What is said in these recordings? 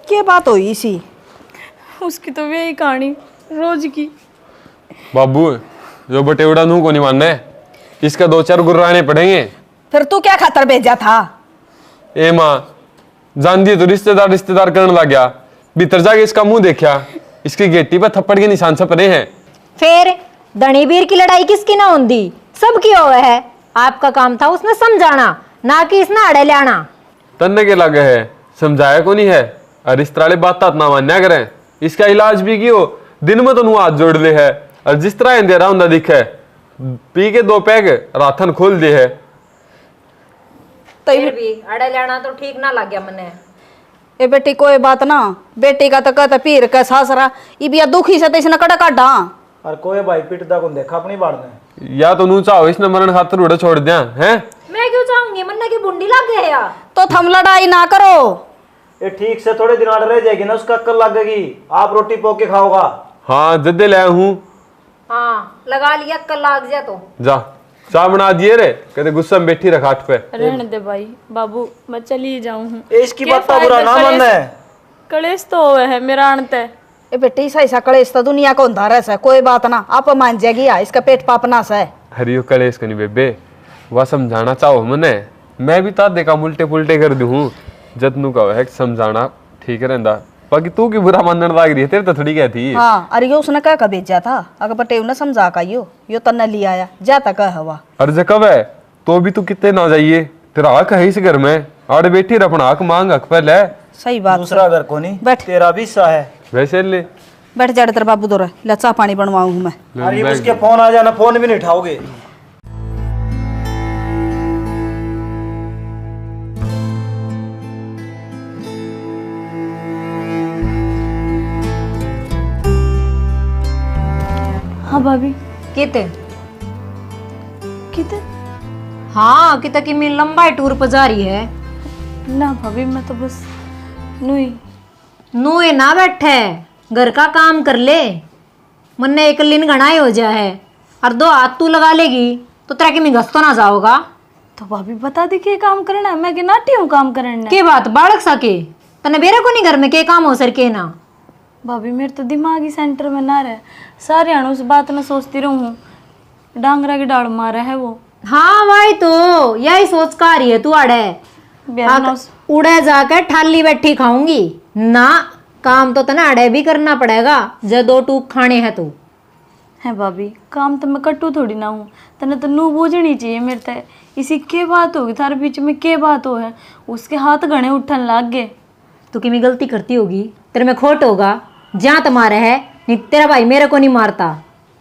क्या बात हुई इसी? उसकी तो यही कहानी रोज की। बाबू जो बटेवड़ा नू को नहीं मानना है, इसका 2-4 गुर्राने पड़ेंगे। फिर तू क्या खातर भेजा था? ए माँ जान दिए तो रिश्तेदार रिश्तेदार करने लग गया। भीतर जाके इसका मुंह देखा, इसकी गेटी पर थप्पड़ के निशान छपरे हैं। फिर धनीवीर की लड़ाई किसकी ना होती, सबकी होवे है। आपका काम था उसने समझाना, ना कि इसने अड़े लाना। तन्ने के लगे है, समझाया को नहीं है। और इस तरह बात ना मान्या करें। इसका इलाज भी कियो, दिन में तो नु हाथ जोड़ ले है। और जिस तरह अंधेरा होता दिखे, पी के 2 पैग राथन खोल दे है। फिर भी अड़े लाना तो ठीक ना लग गया मने। ए बेटी कोई बात ना, बेटी का तो कहता पीर का सासरा इबिया दुखी से इसने कड़ा काटा। और कोई भाई पिटदा को देखा अपनी बाढ़ ने। या तो नू चाहो इसने मरण खातर उड़े छोड़ दिया है। मैं क्यों चाहूंगी, मन्ने की बुंडी लग गए या तो थम लड़ाई ना करो। ये ठीक से थोड़े दिन आड़ रह जाएगी ना, उसका अक्ल लगेगी। आप रोटी पोक के खाओगा। हाँ जद्दे लाया हूँ। हाँ लगा लिया, कल लाग जा तो जा चाय बना दिए रे, कहते गुस्सा में बैठी रखा हाथ पे। रहने दे भाई, बाबू मैं चली जाऊं हूँ। ये इसकी बात का बुरा ना मानना है। कलेश तो होवे है मेरा अंत है। ए बेटी ऐसा कलेश तो दुनिया को अंधा रह से, कोई बात ना, आप मान जाएगी। इसका पेट पापना से। हरियो कलेश कनी बेबे, वह समझाना चाहो मने, मैं भी ता देखा उल्टे पुल्टे कर दूं। जतनू का है समझाना ठीक रहंदा, बाकी तू की बुरा मानने लाग रही है, तेरे तो थोड़ी क्या थी। हाँ अरे यो उसने क्या भेजा था, अगर बटेव ने समझा का यो तन्ने लिया आया जाता कह हवा। अरे कब है तो भी तू कितने ना जाइए, तेरा हक है इस घर में। आड़ बैठी रह अपना हक मांग, हक पहले। सही बात। दूसरा घर को नहीं, बैठ। तेरा भी हिस्सा है। वैसे ले बैठ जा तेरे बाबू दो ला चाह पानी बनवाऊं मैं। अरे उसके फोन आ जाना, फोन भी नहीं उठाओगे। हाँ भाभी। किते किते? हाँ किते की मैं लंबा टूर पर जा रही है ना भाभी, मैं तो बस नुई नुए ना बैठे, घर का काम कर ले। मन्ने एक लिन घनाई हो जा है, और 2 हाथ तू लगा लेगी तो तेरा के मैं घस तो ना जाओगा। तो भाभी बता दे के काम करना है, मैं के नाटी हूँ काम करना के बात बालक सके तने बेरे को नहीं घर में के काम हो सर के ना। भाभी मेरे तो दिमाग ही सेंटर में ना रहे, सारे अणु उस बात में सोचती रहूँ। डांगरा की डाल मारा है वो। हाँ भाई तो यही सोच का रही है तू अड़े उड़े जाकर ठाली बैठी खाऊंगी ना। काम तो तना अड़े भी करना पड़ेगा, जब 2 टूक खाने हैं तो। है भाभी काम तो मैं कट्टू थोड़ी ना हूँ, तने तो नू बूझनी चाहिए मेरे ते। इसी के बात होगी थारे बीच में, के बात हो है उसके हाथ घने उठन लाग गए। तू कि मैं गलती करती होगी, तेरे में खोट होगा, जहाँ तुम्हारे है नहीं तेरा भाई मेरे को नहीं मारता।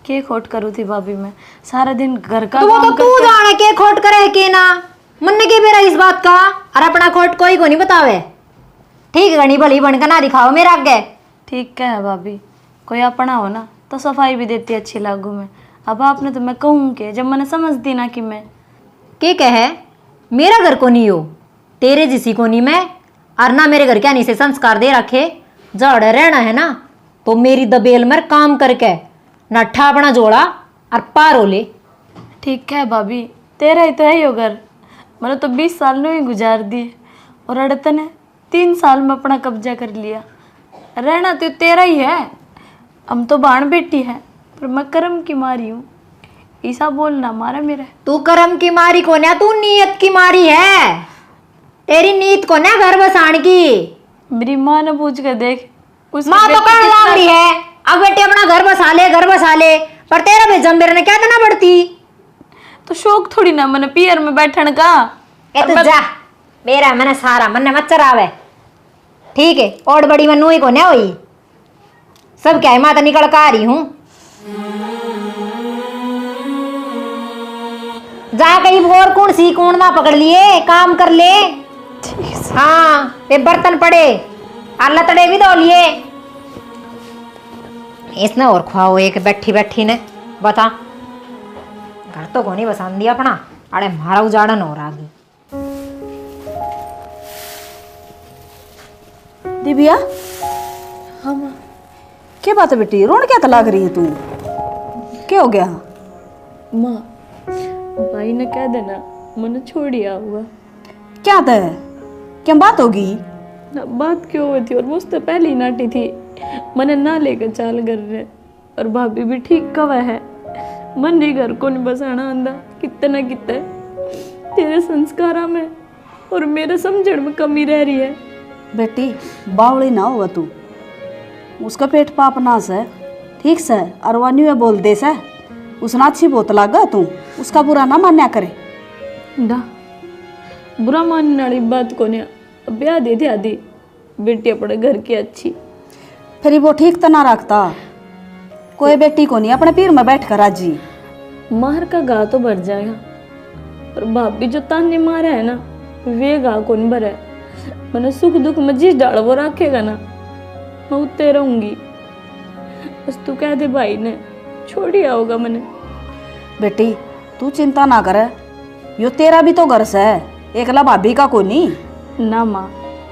के खोट करूँ थी भाभी मैं, सारा दिन घर का तो वो तो काम तू जाने के खोट करे के ना, मन्ने के बेरा इस बात का। और अपना खोट कोई को नहीं बतावे, ठीक घनी भली बनकर ना दिखाओ मेरा आगे। ठीक है भाभी, कोई अपना हो ना तो सफाई भी देती अच्छी लागू में। अब आपने तो मैं कहूँ के जब मैंने समझ दी ना कि मैं के कहे मेरा घर को नहीं हो, तेरे जिसी को नहीं मैं। और ना मेरे घर क्या नहीं से संस्कार दे रखे, जड़ रहना है ना तो मेरी दबेल में काम करके नट्ठा अपना जोड़ा और पार हो ले। ठीक है भाभी, तेरा ही तो है यो घर। मैंने तो 20 साल में ही गुजार दिए, और अड़ते ने 3 साल में अपना कब्जा कर लिया। रहना तो तेरा ही है, हम तो बाण बेटी है, पर मैं कर्म की मारी हूँ। ऐसा बोलना मारा मेरा। तू कर्म की मारी को ना, तू नीयत की मारी है। तेरी नीयत को ना घर बसाने की। मेरी माँ ने पूछ कर देख, उसकी माँ तो बेटी कर कितना- रही है, अब बेटे अपना घर बसा ले, घर बसा ले। पर तेरा भी जम्बेर ने क्या देना पड़ती। तो शौक थोड़ी ना मैंने पियर में बैठने का। ए तो जा मेरा मैंने सारा मन मच्छर आवे, ठीक है। और बड़ी मैं नूई को न हुई, सब क्या है माता निकल कर आ रही हूँ। जा कहीं भोर कौन सी कौन ना पकड़ लिए, काम कर ले। हाँ ये बर्तन पड़े, लतड़े भी धो लिए। इसने और खुआओ एक बैठी बैठी ने, बता घर तो को नहीं बसान दिया अपना, अरे मारा उजाड़न और आगे। दिव्या हाँ माँ। क्या बात है बेटी, रोन क्या तलाक रही है तू? क्या हो गया? माँ भाई ने कह देना मैंने छोड़ दिया हुआ। क्या था? क्या बात होगी? ना बात क्यों हुई थी और वो उससे पहले ही नाटी थी मैंने ना लेकर चाल कर रहे और भाभी भी ठीक कवा है मन नहीं घर को नहीं बसाना आंदा कितना कितना तेरे संस्कारा में और मेरे समझण में कमी रह रही है। बेटी बावड़ी ना हुआ तू, उसका पेट पाप नास है ठीक से अरवानी में बोल दे से उसना अच्छी बोत लागा तू उसका बुरा ना मान्या करे। डा बुरा मानने वाली बात को नहीं ब्याह दे दी आदि बेटी अपने घर की अच्छी फिर वो ठीक तो ना रखता कोई बेटी को नहीं अपने पीर में बैठ कर राजी। मार का गा तो भर जाएगा और भाभी जो ताने मारा है ना वे गा कौन भरा है। मैंने सुख दुख में जिस डाल वो रखेगा ना मैं उत्ते रहूंगी। बस तू कह दे भाई ने छोड़ ही आओगा मैंने। बेटी तू चिंता ना करे यो तेरा भी तो घर से है एकला भाभी का को नहीं। ना माँ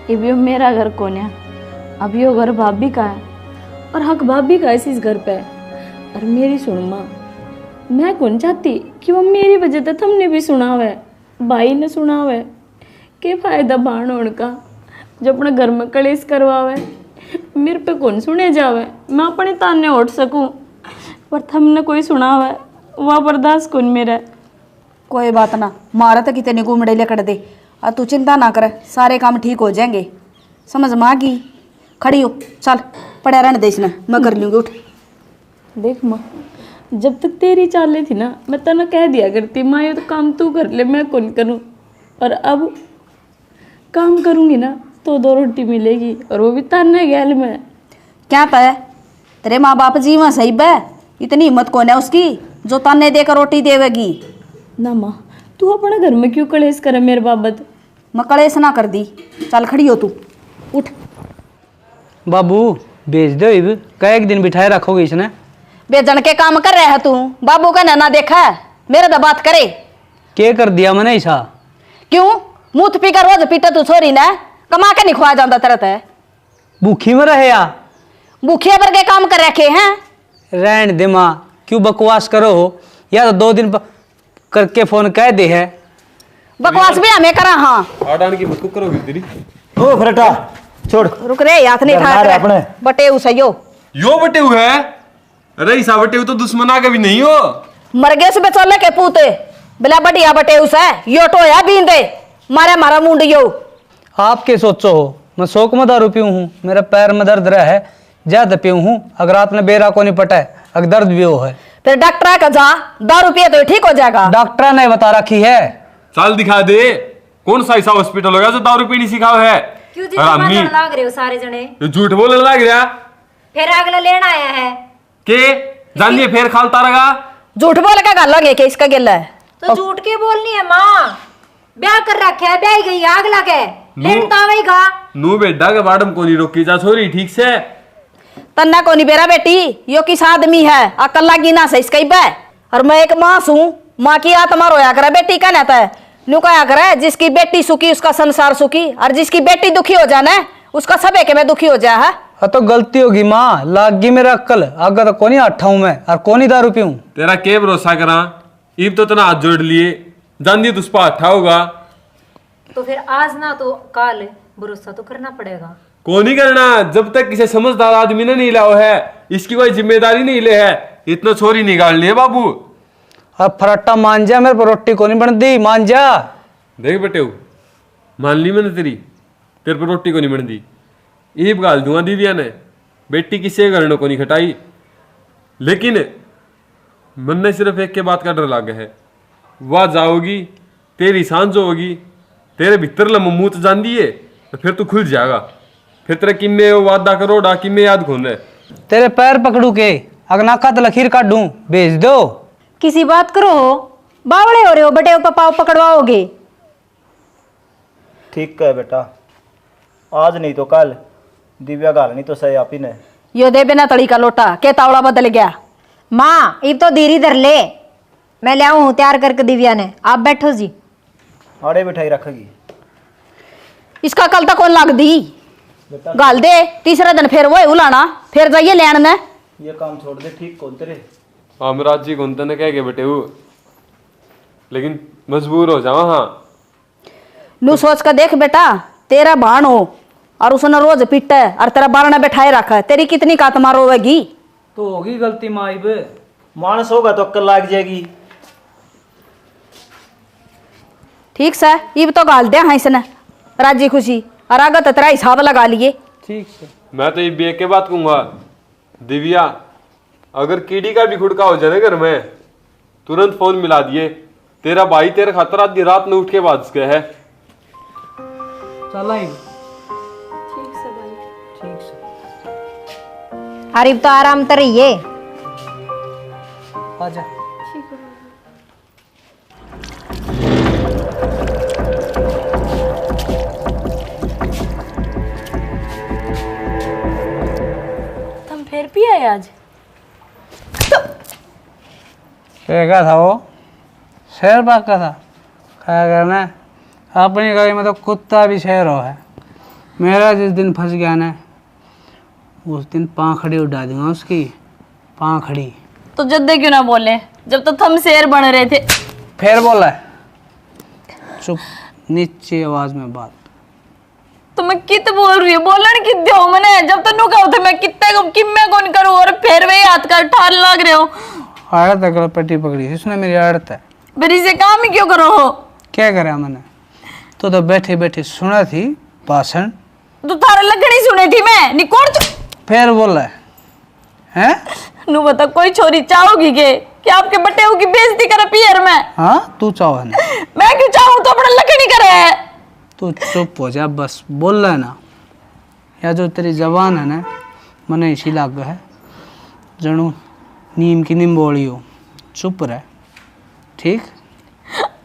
ये भी मेरा घर कौन है अब यो घर भाभी का है और हक भाभी का इस घर पे है। और मेरी सुन माँ मैं कौन चाहती कि वो मेरी वजह से तुमने भी सुना हुआ है भाई ने सुना हुआ है के फायदा बाण होने का जो अपने घर में कलेश करवावे मेरे पे कौन सुने जावे मैं अपने ताने उठ सकूं पर तुमने कोई सुना हुआ है वह बर्दाश्त कौन मेरा है। कोई बात ना मारा तो कितने घूमड़े लेकर दे और तू चिंता ना कर सारे काम ठीक हो जाएंगे समझ माँ की खड़ी हो चल पड़ा रहने दे इसने मैं कर लूँगी उठ। देख माँ जब तक तेरी चाले थी ना मैं तना कह दिया करती माँ ये तो काम तू कर ले मैं कौन करूँ और अब काम करूँगी ना तो 2 रोटी मिलेगी और वो भी ताने गैल में। क्या तय तेरे माँ बाप जीवा सही बे इतनी हिम्मत कौन है उसकी जो ताने देकर रोटी देवेगी। ना माँ तू अपने घर में क्यों कलेश करे मेरे बाबत। मैं कलेश ना कर दी चल खड़ी हो तू उठ। बाबू भेज दो इब कई एक दिन बिठाए रखोगे इसने। बेजन के काम कर रहे है तू बाबू का ना देखा है मेरे तो बात करे। क्या कर दिया मैंने ऐसा। क्यों मुँह पी कर रोज पीटा तू छोरी ने कमा के नहीं खुआ जाता तरत है भूखी में रहे या भूखिया पर के काम कर रखे हैं। रहन दे माँ क्यों बकवास करो हो या तो 2 दिन करके फोन कह दे है। बकवास भी हमें करा हाँ आडान की मत करोगी तेरी। ओ फरटा छोड़ रुक रे हाथ नहीं डरना रे अपने। ठा बटे उसे यो बटे हुए है अरे ईसा बटे हुए तो दुश्मना का भी नहीं हो मरगे से बेचोले के पूते बिला बढ़िया बटे उसे यो टोया बींदे मारे मारा मुंड यो। आप क्या सोचो हो मैं शौक में दारू पीऊँ हूँ मेरे पैर में दर्द रहा है ज्यादा पीऊँ हूँ अगर रात में बेरा को नहीं पटा है अगर दर्द भी हो है फिर डॉक्टर का जा दारू पिए तो ठीक हो जाएगा। डॉक्टर ने बता रखी है। साल दिखा दे कौन सा ऐसा हॉस्पिटल होगा जो दारू पीनी सिखाओ है। क्यों जी और अम्मी लाग रहे हो सारे जने ये झूठ बोलने लग गया फिर अगला लेना आया है के जानिए फिर खालता रहा झूठ बोल के गल लगे के इसका गिल है तो झूठ के बोलनी है माँ ब्याह कर रखे है ब्याह गई आग लगे लेट आवेगा नू बेटा के बाडम को नहीं रोकी जा छोरी ठीक से तन्ना को नहीं बेरा बेटी यो किस आदमी है अकल लागी ना सही इसका बे और मैं एक माँ हूँ माँ की आत्मा रोया करे बेटी का ना है नु कहा करे जिसकी बेटी सुखी उसका संसार सुखी और जिसकी बेटी दुखी हो जाना उसका सबे के में दुखी हो जा है। तो गलती होगी माँ लाग गई मेरा अक्ल अगर तो कोनी अट्ठा हूँ मैं और कोनी दारू पीऊँ। तेरा के भरोसा करा ईब तो तना हाथ जोड़ लिए जान दी तुझ पर अट्ठा होगा तो फिर आज ना तो कल भरोसा तो करना पड़ेगा। को नहीं करना जब तक किसी समझदार आदमी ने नहीं लाओ है इसकी कोई जिम्मेदारी नहीं ले है इतना छोरी निकाल लिए बाबू। अब फराटा मान जा मेरे पर रोटी को नहीं बनती मान जा। देख बेटे मान ली मैंने तेरे पर रोटी को नहीं बनती ईब गाल दूंगा दीदिया ने बेटी किसी घर को नहीं खटाई लेकिन मन ने सिर्फ एक के बात का डर लागे है वह जाओगी तेरी सांझ होगी तेरे भीतर लमूत जान दिए तो फिर तू खुल जाएगा फिर तेरे किम्मे वादा करोड़ा किम्मे याद खून है तेरे पैर पकड़ू के अगनाका तो लकीर काटूं भेज दो। किसी बात करो हो बावड़े हो रहे हो बटे पाव पकड़वाओगे। ठीक है बेटा आज नहीं तो कल दिव्या गाल नहीं तो सही आप ही ने यो दे बिना तड़ी का लोटा के तावड़ा बदल गया। माँ अब तो धीरे धर ले मैं ले आऊँ तैयार करके दिव्या ने आप बैठो जी। आड़े बिठाई रखेगी इसका कल तक कौन लाग दी गाल दे तीसरे दिन फिर वो उलाना फिर जाइए लेन ने ये काम छोड़ दे ठीक कौन तेरे अमराज जी कौन तने कह के बेटे वो लेकिन मजबूर हो जाओ। हाँ नू सोच कर देख बेटा तेरा भाण हो और उसने रोज पीटा है और तेरा बारना बैठाए रखा है, तेरी कितनी कातमा रोवेगी। तो होगी गलती माई बे। मानस होगा तो अक्ल लग जाएगी। ठीक से इब तो गाल दिया हाँ इसने राजी खुशी, और आगे तो तेरा हिसाब लगा लिए। ठीक से। मैं तो ये बेग के बात कहूंगा, दिव्या अगर कीड़ी का भी खुड़का हो जाए घर में, तुरंत फोन मिला दिए। तेरा भाई तेरे खातर आधी रात में उठ के बाज गया है। चल आई। ठीक से भाई। ठीक से। अरे तो आराम तो रहिए। आजा। तुम फिर भी आए आज? क्या था वो? शेर बाग का था। क्या करना है? अपनी गली में तो कुत्ता भी शेर हो है। मेरा जिस दिन फंस गया ना, उस दिन पाखड़ी उड़ा दूंगा उसकी, पाखड़ी। तो जद्दे क्यों ना बोले जब तो तुम शेर बन रहे थे? फिर बोला है? चुप, नीचे आवाज में बात। तो मैं कित बोल रही हूँ, बोलन कित दो मैंने, जब तो नु कहो थे मैं कितने को कि मैं कौन करूँ, और फिर वे हाथ का ठार लग रहे हो। आड़त है, पट्टी पकड़ी इसने, मेरी आड़त है। फिर इसे काम ही क्यों करो हो? क्या करा मैंने? तो बैठे बैठे सुना थी भाषण। तो थारा लगनी सुनी थी मैं निकोड़ तू। फिर बोला है? नु बता कोई छोरी चाहोगी के कि आपके बटेऊ की बेइज्जती करे पियर में? हाँ तू चाहो ना। मैं क्यों चाहूँ, तो अपना लगनी करे है। तू चुप हो जा बस, बोल रहा है ना। या जो तेरी जबान है ना, मने इसी लाग है जनू नीम की निम्बोड़ी हो। चुप रह, ठीक?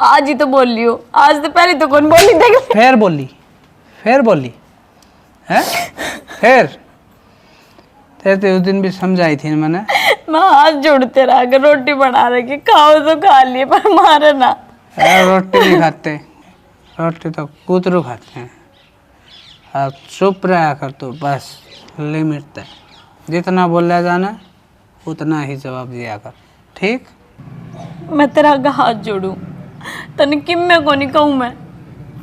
आज ही तो बोल लियो, आज तो पहले तो कौन बोली देख। फिर बोली, फिर बोली है? फिर तेरे उस दिन भी समझाई थी मैंने। मैं हाथ जोड़ते रहा अगर रोटी बना रखी, खाओ तो खा लिए पर मारे ना। रोटी नहीं खाते, रोटी तो कूतरू खाते हैं। अब चुप रहा कर तो बस, लिमिट तक जितना बोला जाना उतना ही जवाब दिया कर, ठीक? मैं तेरा आगे हाथ जोड़ू, तने किम में को नहीं कहूँ मैं,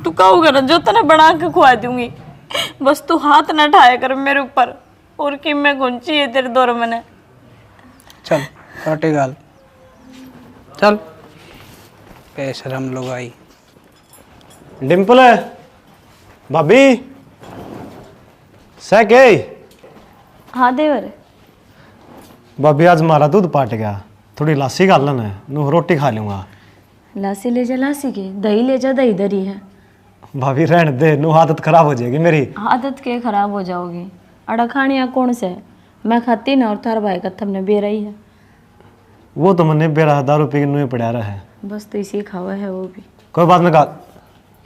तू कहू कर जो तने बना के खुआ दूंगी, बस तू हाथ ना उठाया कर मेरे ऊपर, और किम में कौन चाहिए तेरे दौर मैंने। चल रोटी गाल, चल। बेशरम लोग आई। डिम्पल भाभी सह के हाँ देवर। भाभी आज हमारा दूध पाट गया, थोड़ी लासी खा लेना है, नू रोटी खा लूंगा। लासी ले जा लासी के, दही ले जा दही दरी है। भाभी रहने दे, नू आदत खराब हो जाएगी मेरी। आदत के खराब हो जाओगी, अड़ा खानिया कौन से है? मैं खाती ना, और थार भाई का तुमने बेरा ही है। वो तो मैंने बेरा दारू पी के नू पड़ा रहा है। बस तो इसी खावा है वो भी। कोई बात ना, गाल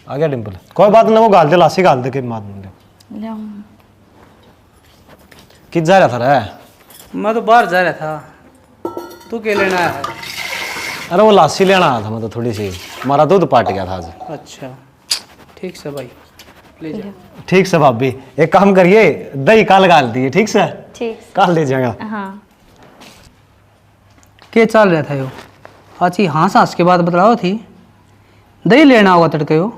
आ गया डिम्पल, कोई बात ना, वो गाल दे, लासी गाल दे के मार दे। ले आऊं। कित जा रहा था रे? मैं तो बाहर जा रहा था, तू क्या लेना आया है? अरे वो लासी लेना आया था मैं तो थोड़ी सी, हमारा दूध पाट गया था आज। अच्छा ठीक से भाई, ले जा। ठीक से भाभी, एक काम करिए, दही काल गाल दिए, ठीक से? ठीक काल ले जाएगा। हाँ। क्या चल रहा था यो? अच्छी हाँ सांस के बाद बतलाओ थी, दही लेना होगा तड़के हो।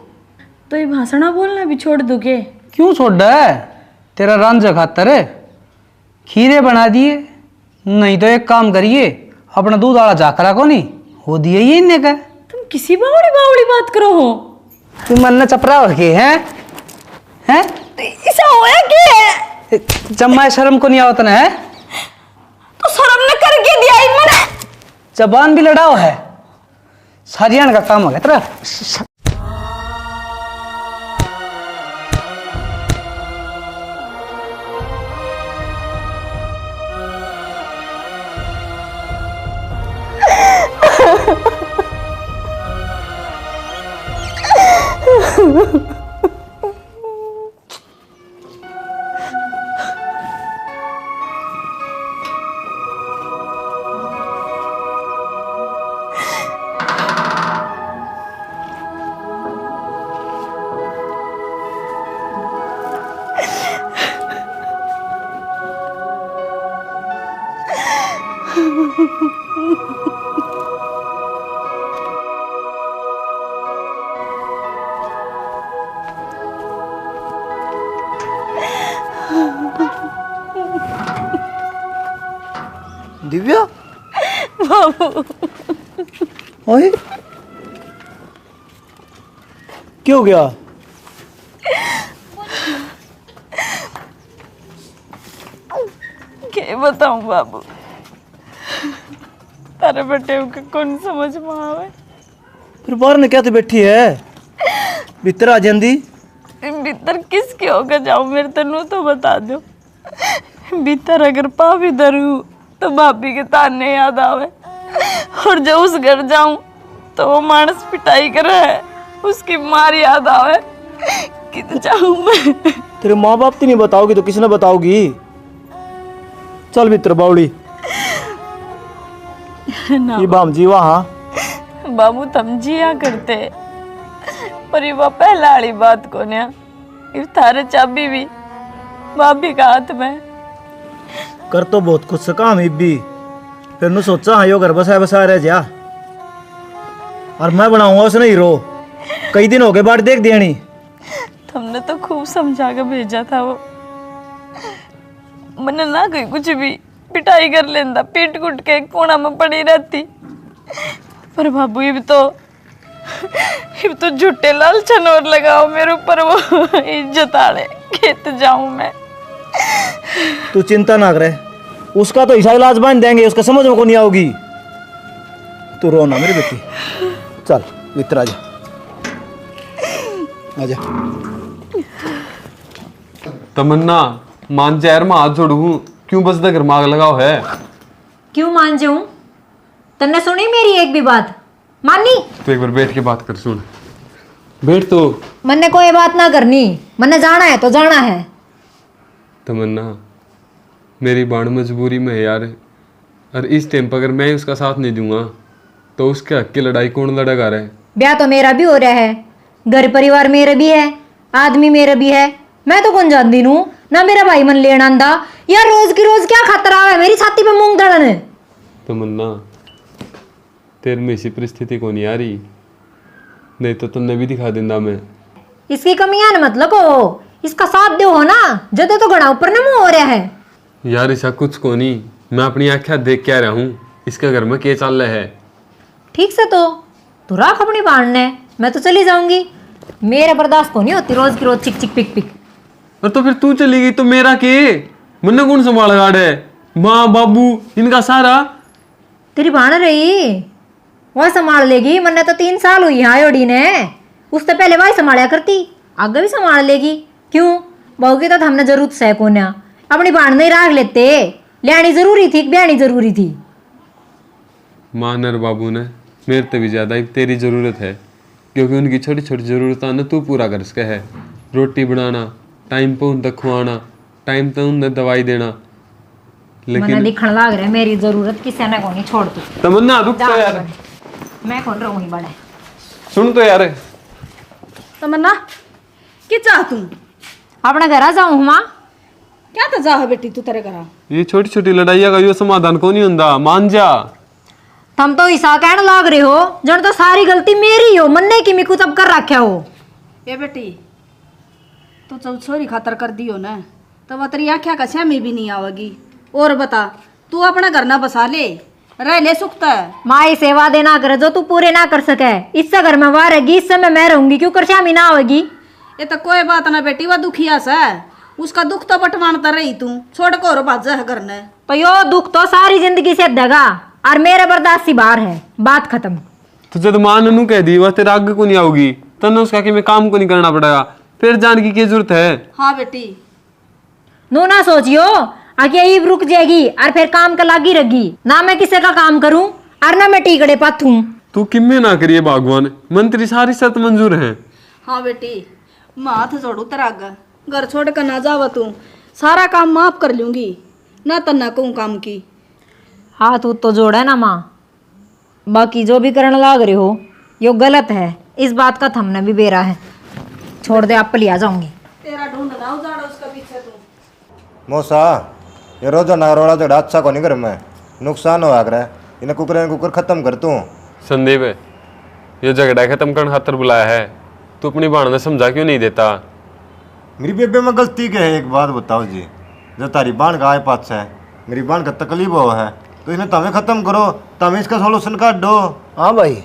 तो ये भाषणा बोलना भी छोड़ दोगे? क्यों छोड़ रहा है? तेरा रंज खातर है, खीरे बना दिए। नहीं तो एक काम करिए, अपना दूध वाला जाकरा को नहीं हो दिए ये इन्हें का। तुम किसी बावड़ी बावड़ी बात करो हो। तुम मन चपरा हो के हैं? हैं? ऐसा होया क्या है? जम्मा शर्म को नहीं आवत ना है? तो शर्म ने करके दिया ही मैंने। जबान भी लड़ाओ है, सारियान का काम हो गया तेरा। दिव्या बाबू ओए क्या हो गया? क्या बताऊं बाबू, तारे बेटे को कौन समझ में आवे। फिर बाहर ने क्या तो बैठी है, भीतर आ जांदी। भीतर किसके होकर जाऊं, मेरे तनु तो बता दो। भीतर अगर पा भी धरूं तो भाभी के ताने याद आवे, और जब उस घर जाऊं तो वो मानस पिटाई करे है, उसकी मार याद आवे। किधर जाऊं मैं? तेरे माँ बाप तो नहीं बताओगी तो किसने बताओगी? चल भीतर बावड़ी। ये बाम जी वहाँ बाबू तम जिया करते, पर ये वो पहला वाली बात को ना, इस थारे चाबी भी भाभी का हाथ में। कर तो बहुत कुछ से काम भी, फिर नु सोचा हाँ यो घर बसा रह जा, और मैं बनाऊंगा उसने हीरो। कई दिन हो गए बाट देख देनी। तुमने तो खूब समझा के भेजा था, वो मैंने ना कही कुछ भी, पिटाई कर लेंदा, पीट कुट के कोना में पड़ी रहती। पर बाबू ये तो झूठे लालचन और लगाओ मेरे ऊपर, वो इज्जत आड़े खेत जाऊं मैं। तू चिंता ना करे, उसका तो हिसाब इलाज बांध देंगे, उसका समझ में को नहीं आओगी। तू रो ना मेरी बेटी, चल भीतर आजा आजा। तमन्ना मान जा यार, मैं हाथ जोड़ू, क्यों बस दगर मांग लगाओ है? क्यों मान जाऊं? तन्ने सुनी मेरी एक भी बात? मानी? तो एक बार बैठ के बात कर, सुन बैठ। तो मन्ने कोई बात ना करनी, मन्ने जाना है तो जाना है। तमन्ना मेरी बाण मजबूरी में है यार, और इस टाइम पर अगर मैं उसका साथ नहीं दूंगा तो उसके हक की लड़ाई कौन लड़ेगा रहे? ब्याह तो मेरा भी हो रहा है, घर परिवार मेरा भी है, आदमी मेरा भी है, मैं तो कौन जानती हूँ ना। मेरा भाई मन लेना आंदा यार, रोज की रोज क्या खतरा है मेरी छाती पे मूंग दड़न है। तमन्ना तेरे में ऐसी परिस्थिति को नहीं आ रही, नहीं तो तुमने भी दिखा देंदा मैं। इसकी कमियां न मतलब हो, इसका साथ दो हो ना, जदे तो घड़ा ऊपर न मुंह हो रहा है। यार ऐसा कुछ को नहीं, मैं अपनी आँखें देख के आ रहा हूँ इसके घर में क्या चल रहा है। ठीक से तो तू रख अपनी बाढ़ने, मैं तो चली जाऊंगी। मेरे बर्दाश्त को नहीं होती रोज की रोज चिक चिक पिक पिक। और तो फिर तू चली गई तो मेरा के मन्ने कौन संभाल गाड़े? माँ बाबू इनका सारा? तेरी बाण रही वह संभाल लेगी, मन्ने तो 3 साल हुई है आयोडी ने, उससे पहले वही संभाला करती, आगे भी संभाल लेगी। क्यों बहू की तो हमने जरूरत है कोन्या, अपनी बाण नहीं राख लेते, लियानी जरूरी थी, ब्यानी जरूरी थी। माँ नर बाबू ने मेरे से भी ज्यादा ही तेरी जरूरत है, क्योंकि उनकी छोटी छोटी जरूरतें ना तू पूरा कर सके है। रोटी बनाना, टाइम पे उन तक खुआना, टाइम पे उन्हें दवाई देना। मने लेकिन दिखण लाग रहा है मेरी जरूरत किसी ने को नहीं, छोड़ तू। तमन्ना रुक तो यार, मैं कौन रहूंगी बड़े। सुन तो यार। तमन्ना क्या चाह तू? अपना घर आ जाऊं मां? क्या तो जा बेटी तू तेरे घर? ये छोटी छोटी लड़ाइयां का यो समाधान को नहीं होता, मान जा। तुम तो ऐसा कहने लाग रहे हो जन तो सारी गलती मेरी हो, मन्ने की मिकू तब कर रखा हो। ये बेटी तू चल छोरी खातर कर दियो ना, तो वह तेरी आख्या का श्यामी भी नहीं आवेगी। और बता, तू अपना घर ना बसा ले, रह ले सुखता है। माई सेवा देना करे जो तू पूरे ना कर सके, इससे घर में वह रहेगी, इस समय मैं रहूंगी, क्यों कर श्यामी ना आवेगी? ये तो कोई बात ना बेटी, वह दुखिया सा है, उसका दुख तो बटवानता रही तू, छोड़ को और भाजा है घर ने। तो यो दुख तो सारी जिंदगी से देगा, और मेरे बर्दाश्त से बाहर है, बात खत्म। तो जब माँ ननू कह दी वह तेरा आगे को नहीं आओगी, तन्ने उसका कि मैं काम को नहीं करना पड़ेगा, फिर जान की क्या जरूरत है? हाँ बेटी नू ना सोचियो आगे ईब रुक जाएगी और फिर काम का लागी रगी, ना मैं किसी का काम करूं और ना मैं टीकड़े पाथूं। तू किम्मे ना करिए भगवान, मंत्री सारी शर्त मंजूर है। हाँ बेटी मैं हाथ जोड़ू तेरा आगे, घर छोड़ कर ना जावा तू, सारा काम माफ कर लूंगी ना, तन्ना कहूँ काम की। हाथ उत तो जोड़ा ना माँ, बाकी जो भी करने लाग रहे हो यो गलत है, इस बात का थमने भी बेरा है। छोड़ दे, आप लिया जाऊंगी। तेरा ढूंढना उजाड़ा उसका पीछे तू। मौसा ये रोजाना रोड़ा झगड़ा अच्छा को नहीं कर, मैं नुकसान हो रहा है, इन्हें कुकर खत्म कर तू। संदीप ये झगड़ा खत्म करने खातर बुलाया है, तू अपनी बाण ने समझा क्यों नहीं देता? मेरी बेबे में गलती क्या है, एक बात बताओ जी। जब तारी बाण का आए पास है, मेरी बाण का तकलीफ हो है, तो इसने तमें खत्म करो, तमें इसका सोल्यूशन काटो। हाँ भाई,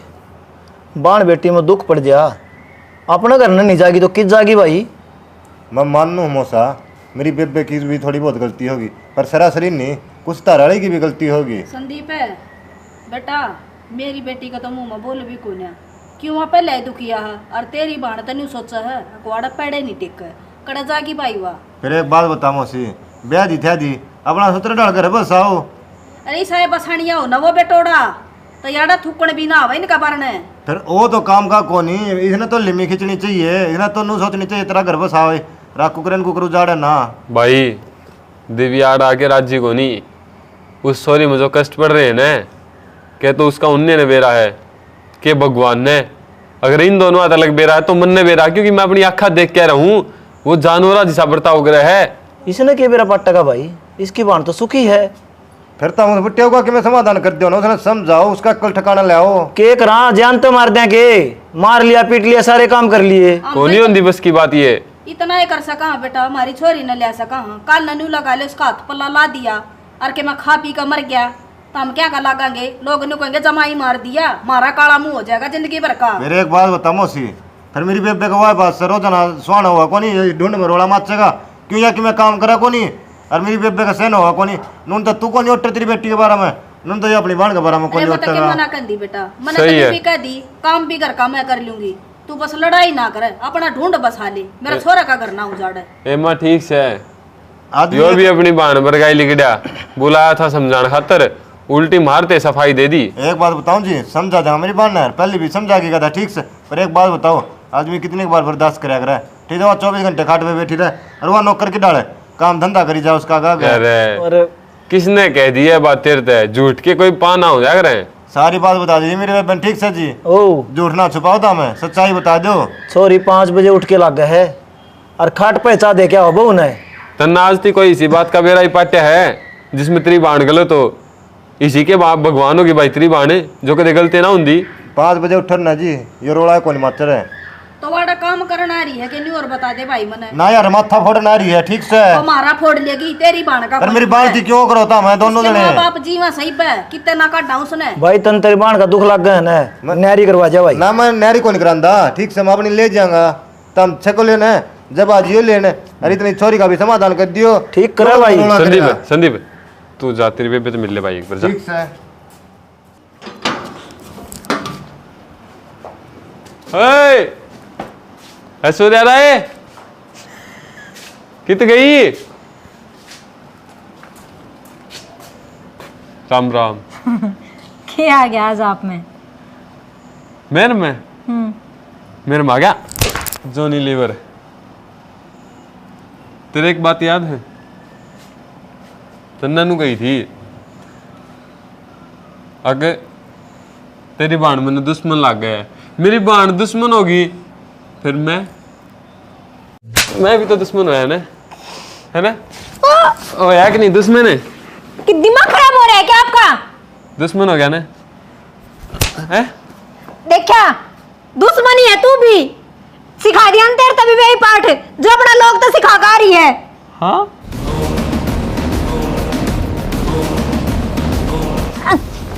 बाण बेटी में दुख पड़ जा, अपने घर नहीं जागी तो किस जागी भाई। मैं मानू मोसा, मेरी बेबे की भी थोड़ी बहुत गलती होगी, पर सरासरी नहीं, कुछ ताराड़ी की भी गलती होगी। संदीप है बेटा, मेरी बेटी का तो मुंह में बोल भी कोई ना, क्यों वहाँ पहले दुखिया है और तेरी बाण तनु सोचा है अकवाड़ा पेड़े नहीं टिक कड़ा जागी भाई वाह। फिर एक बात बता मौसी, ब्याह दी था दी अपना सूत्र डाल कर बस आओ। अरे साहेब बसानिया हो ना वो बेटोड़ा तो याड़ा थूकण भी ना आवे इनका बारने। फिर वो तो काम का कोनी, इसने तो लिमी खींचनी चाहिए, इसने तो नू सोचनी चाहिए तेरा घर बस आवे, रा कुकरन कुकरू जाड़े ना। भाई दिव्याड़ आके राज्य को नहीं, उस सॉरी में जो कष्ट पड़ रहे हैं ना, क्या तो उसका उन्ने ने बेरा है कि भगवान ने, अगर इन दोनों हाथ अलग बेरा है तो मन ने बेरा, क्योंकि मैं अपनी आँखा देख कह रहा हूँ वो जानवरा जैसा बर्ताव कर रहा है। इसने के मेरा पट्टा का भाई, इसकी बाण तो सुखी है। फिर तो हम बट्टियों का कि मैं समाधान कर दियो ना, उसने समझाओ, उसका कल ठिकाना ले आओ। के करा जान तो मार दें के, मार लिया पीट लिया सारे काम कर लिए। कौन होती बस की बात ये, इतना ही कर सका बेटा, हमारी छोरी न ले सका। काल ननू लगा ले उसका हाथ पल्ला ला दिया और के मैं खा पी कर मर गया तो हम क्या कर लगांगे, लोग नु कहेंगे जमाई मार दिया, मारा काला मुंह हो जाएगा जिंदगी भर का। मेरे एक बात बता मौसी, फिर मेरी बेबे का वाई बात से रोजाना सुहाना हुआ कोनी, ढूंढ में रोड़ा माचेगा क्यों, या कि मैं काम करा कोनी और मेरी बेबे का सहन हुआ कोनी। नून तो तू कोनी ओटर तेरी बेटी के बारे में, नून तो ये अपनी बाण के बारे में कोनी बता के ओटेगा। मना कर दी बेटा, मैंने सही तो है। भी कह दी काम भी घर का मैं कर लूंगी, तू बस लड़ाई ना करे, अपना ढूंढ बसा ले, मेरा छोरा का घर ना उजाड़े। एमा ठीक से आदमी यो भी अपनी बाण पर गाय लिगड़ा, बुलाया था समझाने खातर, उल्टी मारते सफाई दे दी। एक बात बताऊं जी, समझा जाओ मेरी बात ना, पहले भी समझा के था ठीक से, पर एक बात बताओ, आदमी कितनी बार बर्दाश्त कराया करे, ठीक है वो 24 घंटे खाट पे बैठी रहे और वह नौकर की डाले, काम धंधा करी जाए उसका गा अरे किसने कह दिया बात तेरे ते, झूठ के कोई पाना हो जाएगा रे। सारी बात बता दीजिए मेरे बहन, ठीक से जी, ओ झूठ ना छुपाओ था, मैं सच्चाई बता दो। छोरी 5 बजे उठ के लग गए है और खाट पे चा दे क्या हो बहु ने। तन्ना आज थी कोई इसी बात का बेरा ही पाट्या है जिसमें तेरी बाण गलत हो, इसी के बाप भगवान होगी भाई तेरी बाण जो कदे गलती ना होंगी। 5 बजे उठर ना जी, ये रोड़ा कौन माचर है तो वाड़ा काम करना रही है कि नहीं, और बता दे भाई मने। ना यार, माथा फोड़ ना रही है ठीक से, वो मारा फोड़ लेगी तेरी बाण का। पर मेरी बात थी क्यों करो था, मैं दोनों जने माँ बाप जीवा सही पे कितने ना काटा उसने। भाई तन तेरी बाण का दुख लग गया ना, नैरी करवा जा भाई। ना मैं नहरी को नहीं करांदा, ठीक से मैं अपनी ले जाऊंगा, तम छको लेने जब आज ये लेने, अरे इतनी छोरी का भी समाधान कर दियो, ठीक करा भाई। संदीप संदीप तू जा, तेरी बेबे तो मिल ले भाई एक बार जा। ठीक से। ऐसो दे रहा है कित गई। राम राम। क्या आ गया आज आप में? मेरे में मेरे में आ गया जोनी लीवर। तेरे एक बात याद है, तन्ना नु गई थी अगे तेरी बाण मैंने दुश्मन लग गया, मेरी बाण दुश्मन होगी फिर मैं भी तो दुश्मन होया ना, है ना? ओ है कि नहीं दुश्मन है? कि दिमाग खराब हो रहा है क्या आपका? दुश्मन हो गया ना है? देखा दुश्मनी है, तू भी सिखा दिया ना तेरे तभी वही पाठ जो अपना लोग तो सिखा का रही है। हाँ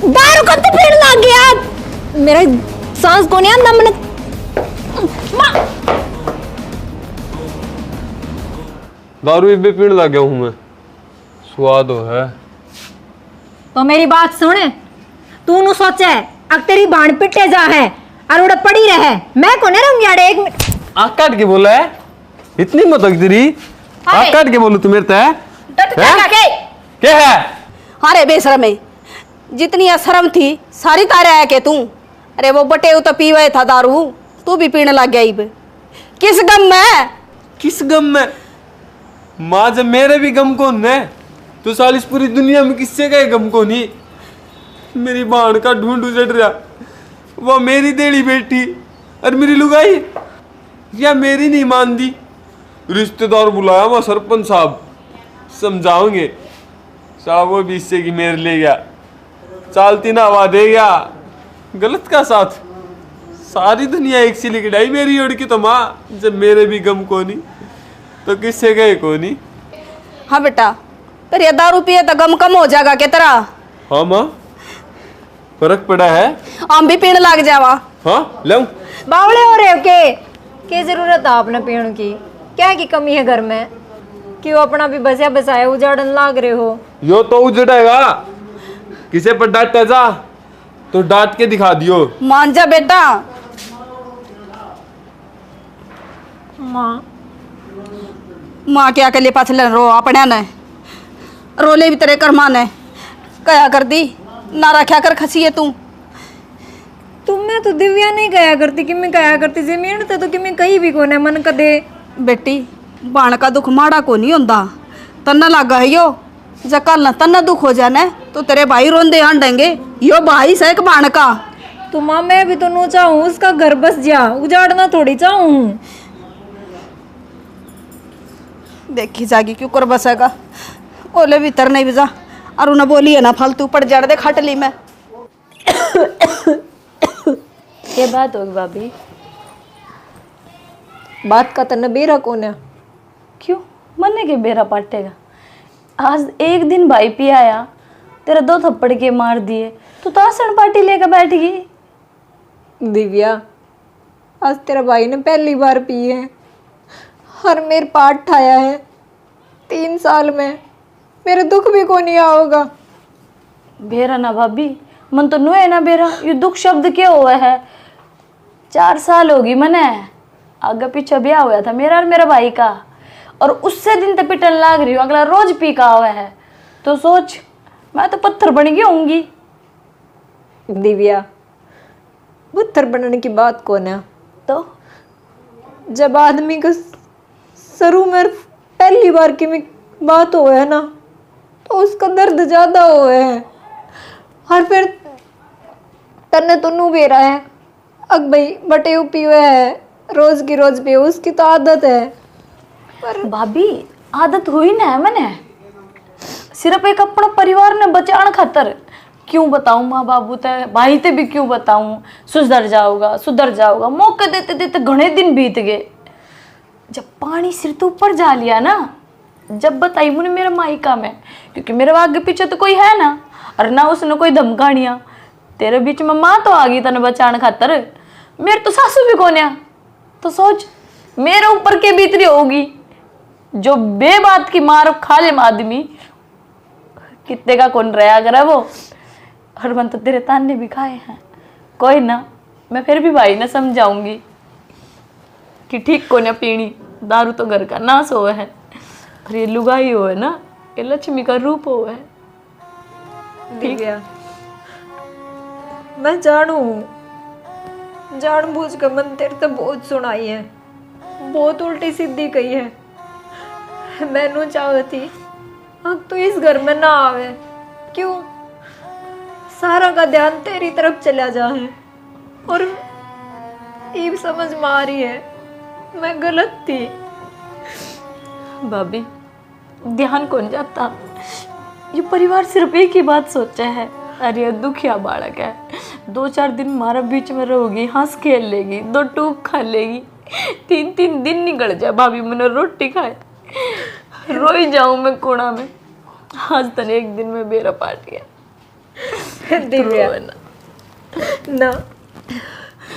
दारू कब तो पीने लग गया, मेरा सांस को नहीं आंदा मैंने। दारू भी पीने लग गया हूँ मैं, स्वाद हो है। तो मेरी बात सुन, तू नु सोचे अब तेरी बाण पिटे जा है और उड़े पड़ी रहे, मैं को नहीं रहूंगी आड़े। एक मिनट आँख काट के बोला है, इतनी मत हो तेरी, आँख काट के बोलू तू मेरे ते डट क्या के क्या है? अरे बेशरम है, जितनी असरम थी सारी तारे आया के तू। अरे वो बटे तो पीवे था दारू, तू भी पीने लग गया इब। किस गम में? किस गम में? माँ जब मेरे भी गम को न तो सालिस पूरी दुनिया में किससे गए गम को नहीं। मेरी बाण का ढूंढ उजड़ रहा, वो मेरी देड़ी बेटी और मेरी लुगाई या मेरी नहीं मान दी। रिश्तेदार बुलाया वहाँ सरपंच साहब, समझाओगे साहब वो भी इससे की मेरे ले गया, चालती ना हवा दे गया, गलत का साथ। सारी दुनिया एक सी लिकड़ाई मेरी ओर की तो माँ, जब मेरे भी गम को नहीं तो किससे गए को नहीं। हाँ बेटा, पर ये दारू पिए तो गम कम हो जाएगा के तरह। हाँ माँ, फर्क पड़ा है? हम भी पीने लग जावा। हाँ लाऊं? बावले हो रहे हो के जरूरत है आपने पीने की? क्या की कमी है घर में? क्यों अपना भी बसिया बसाया उजाड़न लाग रहे हो? यो तो उजड़ेगा, किसे पर डांटे जा तो डांट के दिखा दियो। मान जा बेटा। माँ माँ क्या के लिए पाछले रो अपने ने रोले भी तेरे कर्मा ने कया कर दी ना रखा कर खसी तू। तुम्हें तो दिव्या नहीं कहा करती कि मैं कहा करती जमीन ते तो कि मैं कहीं भी कोने मन कदे। बेटी बाण का दुख माड़ा को नहीं होता, तन्ना लागा है यो। जब कल न तन्ना दुख हो जाने तो तेरे भाई रोंदे हंडेंगे, यो भाई से एक बाण का। तो माँ मैं भी तो नो चाहूँ उसका घर बस जा, उजाड़ना थोड़ी चाहूँ। देखी जागी क्यों कर बसेगा, ओले भीतर नहीं बिजा और उन्हें बोली है ना फालतू पड़ जाड़ दे खटली में। ये बात होगी भाभी, बात का तन्ना बेरा कौन है? क्यों मरने के बेरा पाटेगा? आज एक दिन भाई पी आया, तेरा 2 थप्पड़ के मार दिए तो तासन पार्टी लेकर बैठ गई। दिव्या आज तेरा भाई ने पहली बार पी है और मेरे पाट ठाया है 3 साल में, मेरे दुख भी को नहीं आओगा। बेरा ना भाभी, मन तो नुए ना बेरा, ये दुख शब्द क्या हुआ है? 4 साल होगी मने, आगे पीछे ब्याह हुआ था मेरा और मेरा भाई का, और उससे दिन तक पिटन लाग रही हूँ, अगला रोज पी का हुआ है। तो सोच मैं तो पत्थर बन गई होंगी। दिव्या पत्थर बनने की बात कौन है? तो जब आदमी का शुरू में पहली बार की बात हो है ना तो उसका दर्द ज्यादा हो है, और फिर तन्ने तो नू भी रहा है अग भाई बटे पी हुए है रोज की रोज पियो, उसकी तो आदत है। पर भाभी आदत हुई ना है मैंने, सिर्फ एक अपना परिवार ने बचाने खातर। क्यों बताऊं माँ बाबू ते भाई ते भी क्यों बताऊं, सुधर जाओगा मौके देते देते घने दिन बीत गए। जब पानी सिर तो ऊपर जा लिया ना, जब बताई मुझे मेरा मायका में, क्योंकि मेरे आगे पीछे तो कोई है ना, और ना उसने कोई धमकानियां। तेरे बीच में माँ तो आ गई तने बचाने खातर, मेरे तो सासू भी कोन्या। तो सोच मेरे ऊपर के बीतरी होगी, जो बेबात की मार खा ले आदमी, कितने का कौन रहा करे वो। और मन तो तेरे ताने भी खाए हैं, कोई ना, मैं फिर भी भाई ने समझाऊंगी कि ठीक को ना पीनी, दारू तो घर का नाश हो है, और ये लुगाई हो है ना, ये लक्ष्मी का रूप हो है। दिव्या मैं जानबूझ कर मन तेरे तो बहुत सुनाई है, बहुत उल्टी सीधी कही है। मैनू चाहती अब तो इस घर में ना आवे, क्यों सारा का ध्यान तेरी तरफ चला जाए, और ये समझ में आ रही है मैं गलत थी। भाभी ध्यान कौन जाता, ये परिवार सिर्फ एक ही बात सोचा है, अरे दुखिया बालक है, 2-4 दिन हमारा बीच में रहोगी, हंस खेल लेगी, 2 टूक खा लेगी, 3-3 दिन निकल जाए भाभी मैंने रोटी खाए, रोई जाऊं मैं कोना में। आज तक एक दिन में बेरा पाट गया। दिव्या ना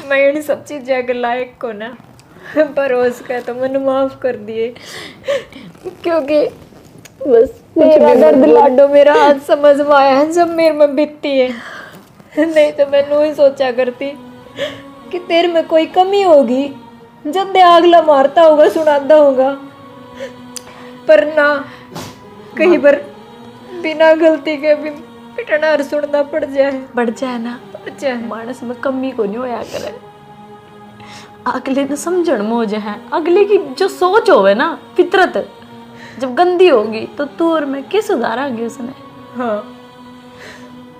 मैं इन सब चीज़ों के लायक को ना, पर उसका तो मन माफ कर दिए, क्योंकि बस मेरा दर्द लाडो मेरा हाथ समझ में आया है जब मेरे में बीतती है। नहीं तो मैं नू ही सोचा करती कि तेरे में कोई कमी होगी, जब दे अगला मारता होगा सुनाता होगा, पर ना कहीं पर बिना गलती के भी पिटना और सुनना पड़ जाए ना, मानस में कमी को नहीं होया करे। अगले ने समझण मोज है, अगले की जो सोच होवे ना, फितरत जब गंदी होगी तो तू और मैं किस सुधारांगे उसने। हाँ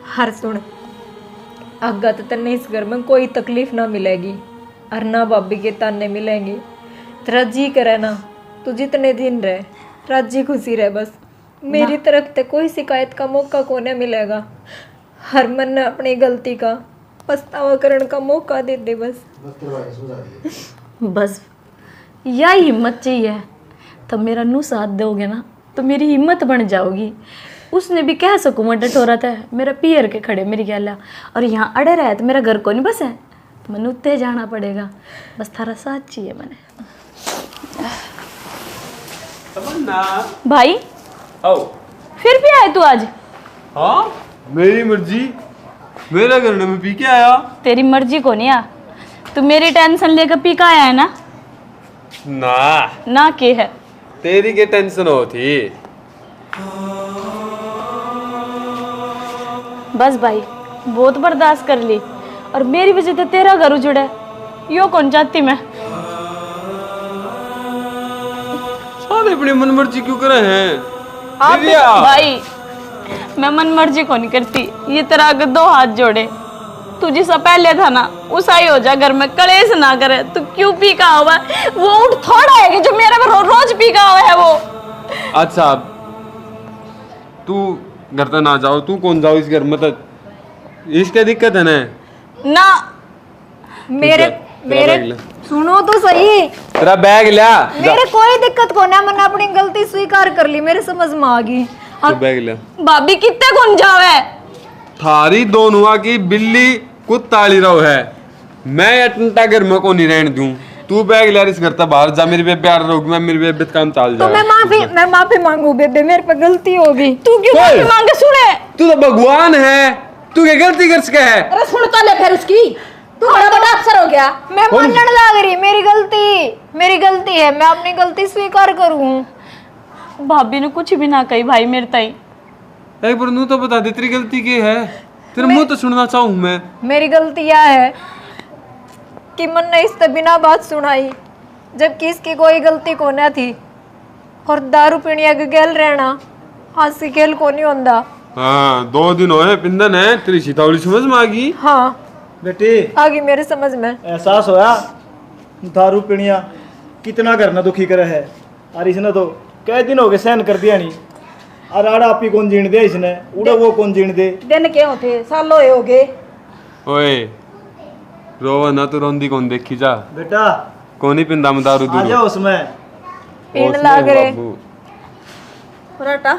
हर सुन, आगा तो तन्ने इस घर में कोई तकलीफ ना मिलेगी, और ना भाभी के ताने मिलेंगे। तेरा जी करे ना तू जितने दिन रहे राजी खुशी रहे, बस मेरी तरफ से कोई शिकायत का मौका को नहीं मिलेगा। हर मन ने अपनी गलती का पछतावा करने का मौका दे दे बस यही हिम्मत चाहिए। तब मेरा नू साथ दोगे ना तो मेरी हिम्मत बन जाओगी। उसने भी कह सकूँ मैं डटोरा था मेरा पियर के खड़े मेरी गैला और यहाँ अड़े रहे तो मेरा घर को नहीं बस है तो मैंने उत्ते जाना पड़ेगा बस थारा साथ चाहिए मैंने भाई आओ। फिर भी आए तू आज? हाँ मेरी मर्जी, मेरा घर में पी के आया। तेरी मर्जी को नहीं आ तू मेरी टेंशन लेकर पी का आया है ना? ना के है तेरी के टेंशन होती। बस भाई बहुत बर्दाश्त कर ली और मेरी वजह से तेरा घर उजड़ा है यो कौन चाहती मैं। सारे अपनी मन मर्जी क्यों करे हैं? आप दिव्या। भाई मैं मन मर्जी को नहीं करती ये तेरा अगर दो हाथ जोड़े तू जिसा पहले था ना उसा ही हो जा घर में कलेश ना करे तू क्यों पी का हुआ है? वो उठ थोड़ा है कि जो मेरे में रोज पी का हुआ है वो। अच्छा तू घर तक ना जाओ, तू कौन जाओ इस घर में तक, इसका दिक्कत है ना। मेरे मेरे सुनो तो सही, तेरा बैग लिया मेरे कोई दिक्कत को ना, मैंने अपनी गलती स्वीकार कर ली, मेरे समझ में आ गई। तो बैग लिया। भाभी कितने कौन जावे थारी दोनों की बिल्ली कुत्ताली रहो है, मैं अटंटा घर में को नहीं रहने दूं। तू बैग ले इस घर तक बाहर जा, मेरी बेबे आ रही, मैं मेरी बेबे काम चाल तो जाएगा। मैं माफी मांगू बेबे, मेरे पे गलती हो गई। तू क्यों माफी मांगे? सुने तू तो भगवान है, तू क्या गलती कर सके है? अरे सुन तो ले फिर उसकी, तू बड़ा बड़ा अफसर हो गया। मैं मानने लग रही, मेरी गलती है, मैं अपनी गलती स्वीकार करूँ। भाभी ने कुछ भी ना कही भाई मेरे ताई। एक बार नू तो बता दे तेरी गलती क्या है, तेरे मुंह तो सुनना चाहूँ मैं। मेरी गलती यह है कि मन ने इससे बिना बात सुनाई, जबकि इसकी कोई गलती को न थी, और दारू पीने के गेल रहना हासी खेल को नहीं होंदा। हाँ 2 दिन होए पिंदन है, तेरी सीतावली समझ में आ गई? हाँ बेटी आ गई मेरे समझ में। एहसास होया दारू पीनिया कितना करना दुखी करे है, और इसने तो कई दिन हो गए सहन कर दिया नहीं। और आड़ा आपी कौन जीण दे इसने, उड़ा वो कौन जीण दे। दिन के होते सालों हो गए। ओए रोवा ना, तू रोंदी कौन देखी जा, बेटा कौन ही पिंदा में दारू आ दूर जाओ उसमें। पीण लाग रहे पराठा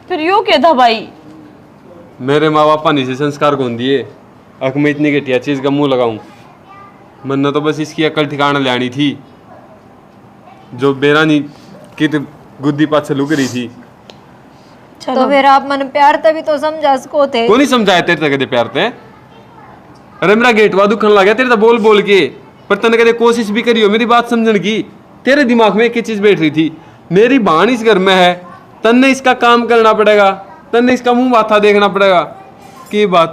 फिर यो क्या था भाई? मेरे माँ बापा ने से संस्कार कौन दिए, अक मैं इतनी घटिया चीज का मुंह लगाऊं। मन तो बस इसकी अकल ठिकाना लानी थी, जो बेरानी की तो गुद्दी पाछे लुक रही थी। तो फिर आप मन प्यार तभी तो समझा सको थे। कौन ही समझाया तेरे तक प्यार ते? अरे मेरा गेटवा दुखन लगा तेरे तो बोल बोल के, पर तने कदे कोशिश भी करी हो मेरी बात समझने की? तेरे दिमाग में एक ही चीज बैठ रही थी, मेरी बहन इस घर में है, तन्ने इसका काम करना पड़ेगा, तन्ने इसका मुंह माथा देखना पड़ेगा। की बात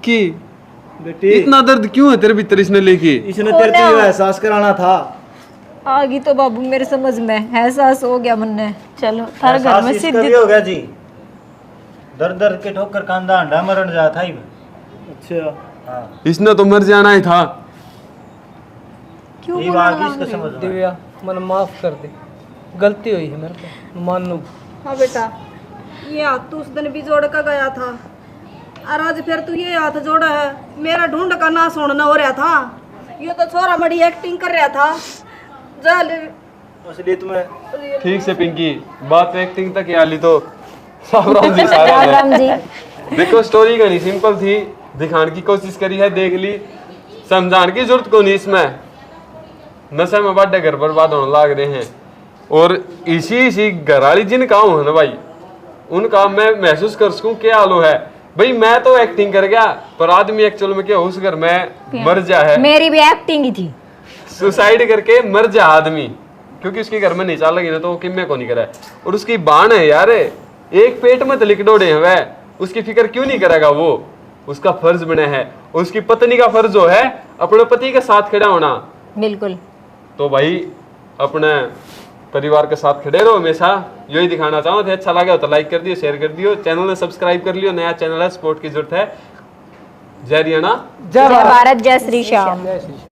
की बेटी इतना दर्द क्यों है तेरे भीतर इसने लेके? इसने तेरे को ये एहसास कराना था। आ गई तो बाबू मेरे समझ में, एहसास हो गया मन ने। चलो थारे घर में एहसास इसका सिद्धि भी हो गया जी, दर दर के ठोकर कांदा अंडा मरण जाता ही। अच्छा इसने तो मर जाना ही था। क्यों ये बात इसको समझ में। दिव्या मन माफ कर दे, गलती हुई है मेरे को, मान लूँ। हाँ बेटा, ये हाथ तू उस दिन भी जोड़ कर गया था, और आज फिर तू ये हाथ जोड़ा है। मेरा ढूंढ का ना सुनना हो रहा था, ये तो छोरा बड़ी एक्टिंग कर रहा था। जा ले असलियत में ठीक से पिंकी, बात एक्टिंग तक आली तो सावराम जी सारे हैं। राम जी देखो स्टोरी कहानी सिंपल थी, दिखाने की कोशिश करी है, देख ली, समझाने की जरूरत को नहीं। इसमें नशे में बड़े घर बर्बाद होने लग रहे हैं, और इसी घर वाली जिन काम है ना भाई, उनका मैं महसूस कर सकूं क्या हालो है। भाई मैं तो एक्टिंग कर गया, पर आदमी एक्चुअल में क्या उस घर में मर जा है, मेरी भी एक्टिंग ही थी। सुसाइड करके मर जा आदमी, क्योंकि उसके घर में नहीं चाल लगी ना, तो वो किम्मे को नहीं करा है। और उसकी बाण है यार, एक पेट में तलिक डोड़े हैं वह, उसकी फिक्र क्यों नहीं करेगा? वो उसका फर्ज बने है, उसकी पत्नी का फर्ज जो है अपने पति के साथ खड़ा होना। बिल्कुल। तो भाई अपने परिवार के साथ खड़े रहो हमेशा, यही दिखाना चाहूँ। अच्छा लगा तो लाइक कर दियो, शेयर कर दियो, चैनल ने सब्सक्राइब कर लियो, नया चैनल है, सपोर्ट की जरूरत है। जय हरियाणा, जय भारत, जय श्री श्याम।